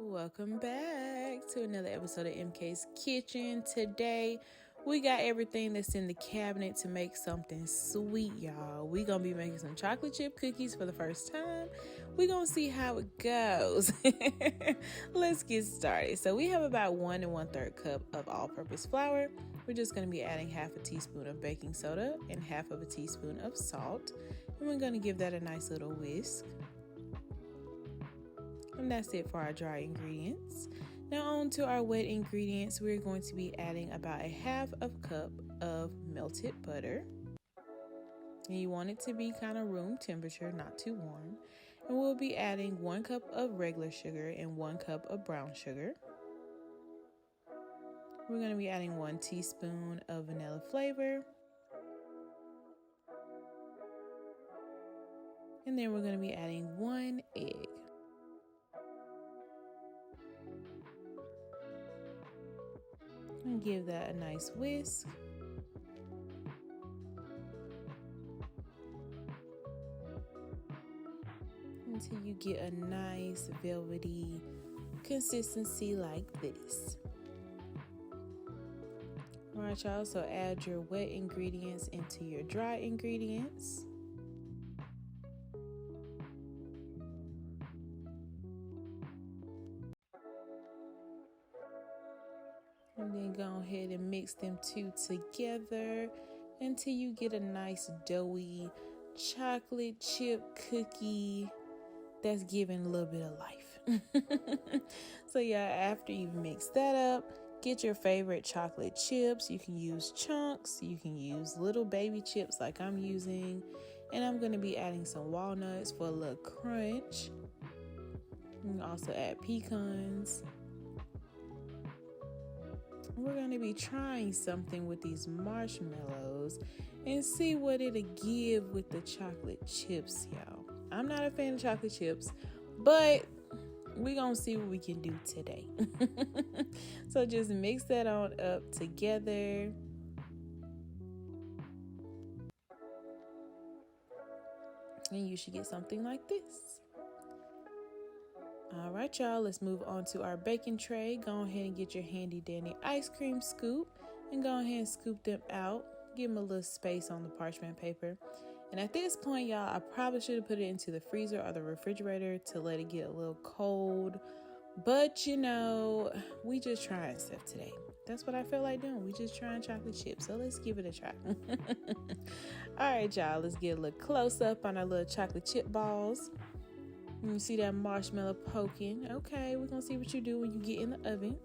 Welcome back to another episode of MK's Kitchen. Today, we got everything that's in the cabinet to make something sweet, y'all. We're going to be making some chocolate chip cookies for the first time. We're going to see how it goes. Let's get started. So we have about 1 1/3 cup of all-purpose flour. We're just going to be adding half a teaspoon of baking soda and half of a teaspoon of salt. And we're going to give that a nice little whisk. And that's it for our dry ingredients. Now on to our wet ingredients. We're going to be adding about a half of cup of melted butter. And you want it to be kind of room temperature, not too warm. And we'll be adding 1 cup of regular sugar and 1 cup of brown sugar. We're going to be adding 1 teaspoon of vanilla flavor. And then we're going to be adding 1 egg. And give that a nice whisk. Until you get a nice velvety consistency like this. Alright, y'all, so add your wet ingredients into your dry ingredients. And then go ahead and mix them two together until you get a nice doughy chocolate chip cookie that's giving a little bit of life. So yeah, after you've mixed that up, get your favorite chocolate chips. You can use chunks, you can use little baby chips like I'm using, and I'm going to be adding some walnuts for a little crunch. You can also add pecans. We're going to be trying something with these marshmallows and see what it'll give with the chocolate chips, y'all. I'm not a fan of chocolate chips, but we're going to see what we can do today. So just mix that on up together. And you should get something like this. All right, y'all, let's move on to our baking tray. Go ahead and get your handy dandy ice cream scoop and go ahead and scoop them out. Give them a little space on the parchment paper. And at this point, y'all, I probably should have put it into the freezer or the refrigerator to let it get a little cold. But, you know, we just trying stuff today. That's what I feel like doing. We just trying chocolate chips. So let's give it a try. All right, y'all, let's get a little close up on our little chocolate chip balls. You see that marshmallow poking. Okay, we're going to see what you do when you get in the oven.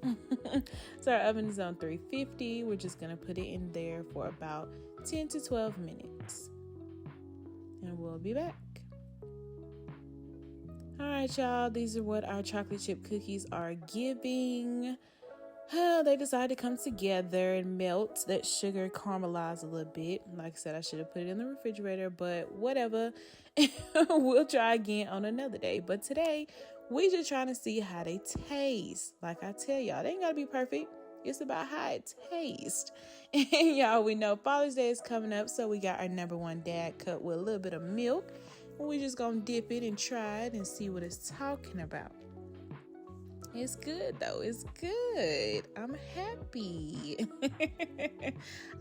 So our oven is on 350. We're just going to put it in there for about 10 to 12 minutes. And we'll be back. All right, y'all. These are what our chocolate chip cookies are giving. They decided to come together and melt. That sugar caramelized a little bit. Like I said, I should have put it in the refrigerator, but whatever. We'll try again on another day. But today, we just trying to see how they taste. Like I tell y'all, they ain't got to be perfect. It's about how it tastes. And y'all, we know Father's Day is coming up, so we got our number 1 dad cup with a little bit of milk. And we just going to dip it and try it and see what it's talking about. It's good, though. It's good. I'm happy.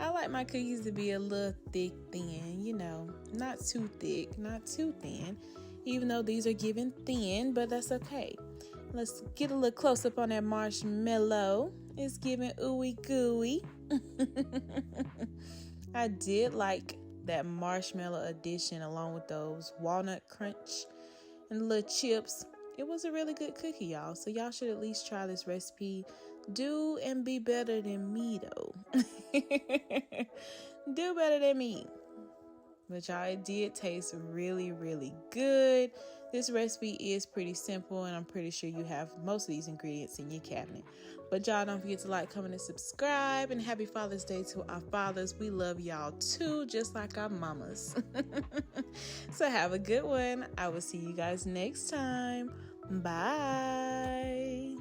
I like my cookies to be a little thick, thin, you know, not too thick, not too thin, even though these are given thin, but that's okay. Let's get a little close up on that marshmallow. It's giving ooey gooey. I did like that marshmallow addition along with those walnut crunch and little chips. It was a really good cookie, y'all. So y'all should at least try this recipe. Do and be better than me, though. Do better than me. But y'all, it did taste really, really good. This recipe is pretty simple, and I'm pretty sure you have most of these ingredients in your cabinet. But y'all, don't forget to like, comment, and subscribe. And happy Father's Day to our fathers. We love y'all too, just like our mamas. So have a good one. I will see you guys next time. Bye.